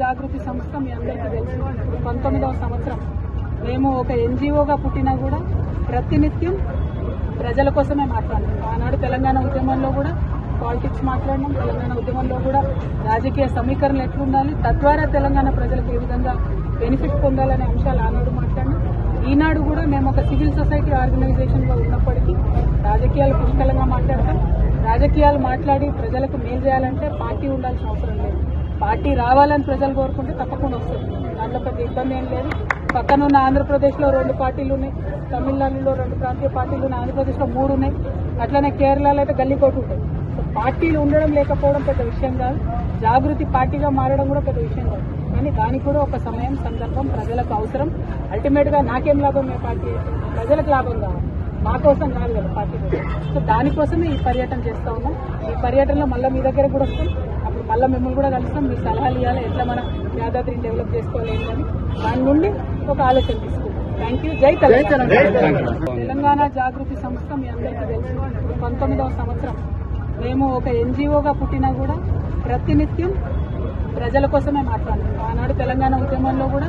జాగృతి సంస్థ మీ అందరికీ తెలుసు. ఇప్పుడు 19వ సంవత్సరం. మేము ఒక ఎన్జిఓగా పుట్టినా కూడా ప్రతినిత్యం ప్రజల కోసమే మాట్లాడినాం. ఆనాడు తెలంగాణ ఉద్యమంలో కూడా పాలిటిక్స్ మాట్లాడినాం. తెలంగాణ ఉద్యమంలో కూడా రాజకీయ సమీకరణలు ఎట్లుండాలి, తద్వారా తెలంగాణ ప్రజలకు ఏ విధంగా బెనిఫిట్ పొందాలనే అంశాలు ఆనాడు మాట్లాడినాం. ఈనాడు కూడా మేము ఒక సివిల్ సొసైటీ ఆర్గనైజేషన్ గా ఉన్నప్పటికీ రాజకీయాలు పుష్కలంగా మాట్లాడతాం. రాజకీయాలు మాట్లాడి ప్రజలకు మేలు చేయాలంటే పార్టీ ఉండాల్సిన అవసరం లేదు. పార్టీ రావాలని ప్రజలు కోరుకుంటే తప్పకుండా వస్తుంది. దాంట్లో పెద్ద ఇబ్బంది ఏం లేదు. పక్కనున్న ఆంధ్రప్రదేశ్లో 2 పార్టీలు ఉన్నాయి, తమిళనాడులో 2 ప్రాంతీయ పార్టీలు ఉన్నాయి, ఆంధ్రప్రదేశ్లో 3 ఉన్నాయి, అట్లనే కేరళలో అయితే గల్లీకోటు ఉంటాయి. పార్టీలు ఉండడం లేకపోవడం పెద్ద విషయం కాదు. జాగృతి పార్టీగా మారడం కూడా పెద్ద విషయం కాదు. కానీ దానికి కూడా ఒక సమయం, సందర్భం, ప్రజలకు అవసరం. అల్టిమేట్ గా నాకేం లాభం, ఏ పార్టీ ప్రజలకు లాభం కావాలి, మా కోసం కాదు కదా పార్టీ కోసం. సో దానికోసమే ఈ పర్యటన చేస్తా ఉన్నాం. ఈ పర్యటనలో మళ్ళీ మీ దగ్గర కూడా వస్తాం. అప్పుడు మళ్ళీ మిమ్మల్ని కూడా కలుస్తాం. మీ సలహాలు ఇవ్వాలి, ఎట్లా మన యాదాద్రిని డెవలప్ చేసుకోవాలి అని దాని నుండి ఒక ఆలోచన తీసుకుంటాం. Thank you. జై తెలంగాణ. తెలంగాణ జాగృతి సంస్థ మీ అందరికీ తెలుసు. ఇప్పుడు 19వ సంవత్సరం. మేము ఒక ఎన్జిఓగా పుట్టినా కూడా ప్రతినిత్యం ప్రజల కోసమే మాట్లాడినాం. ఆనాడు తెలంగాణ ఉద్యమంలో కూడా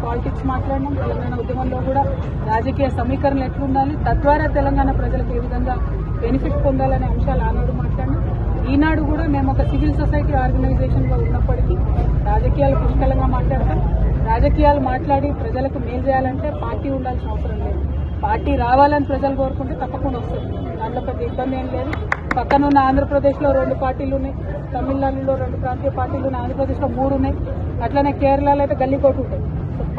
పాలిటిక్స్ మాట్లాడినాం. తెలంగాణ ఉద్యమంలో కూడా రాజకీయ సమీకరణలు ఎట్లుండాలి, తద్వారా తెలంగాణ ప్రజలకు ఏ విధంగా బెనిఫిట్ పొందాలనే అంశాలు ఆనాడు మాట్లాడినాం. ఈనాడు కూడా మేము ఒక సివిల్ సొసైటీ ఆర్గనైజేషన్ గా ఉన్నప్పటికీ రాజకీయాలు పుష్కలంగా మాట్లాడతాం. రాజకీయాలు మాట్లాడి ప్రజలకు మేలు చేయాలంటే పార్టీ ఉండాల్సిన అవసరం లేదు. పార్టీ రావాలని ప్రజలు కోరుకుంటే తప్పకుండా వస్తుంది. దాంట్లో పెద్ద ఇబ్బంది ఏం లేదు. పక్కనున్న ఆంధ్రప్రదేశ్లో 2 పార్టీలు ఉన్నాయి, తమిళనాడులో 2 ప్రాంతీయ పార్టీలు ఉన్నాయి, ఆంధ్రప్రదేశ్లో 3 ఉన్నాయి, అట్లనే కేరళలో అయితే గల్లీకోటు ఉంటాయి.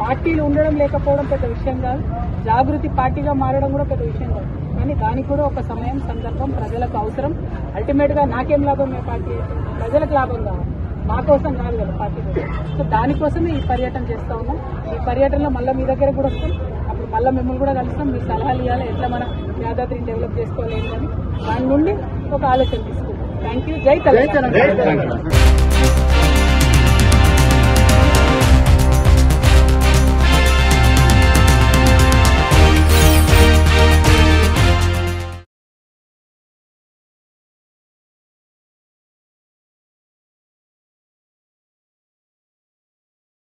పార్టీలు ఉండడం లేకపోవడం పెద్ద విషయం కాదు. జాగృతి పార్టీగా మారడం కూడా పెద్ద విషయం కాదు. కానీ దానికి కూడా ఒక సమయం, సందర్భం, ప్రజలకు అవసరం. అల్టిమేట్ గా నాకేం లాభం, ఏ పార్టీ ప్రజలకు లాభం కావాలి, మా కోసం కాదు కదా పార్టీ కోసం. సో దానికోసమే ఈ పర్యటన చేస్తా ఉన్నాం. ఈ పర్యటనలో మళ్ళీ మీ దగ్గర కూడా వస్తాం. అప్పుడు మళ్ళీ మిమ్మల్ని కూడా కలుస్తాం. మీ సలహాలు ఇవ్వాలి, ఎట్లా మన యాదాద్రిని డెవలప్ చేసుకోవాలి అని దాని నుండి ఒక ఆలోచన తీసుకుంటాం. Thank you. జై తెలంగాణ.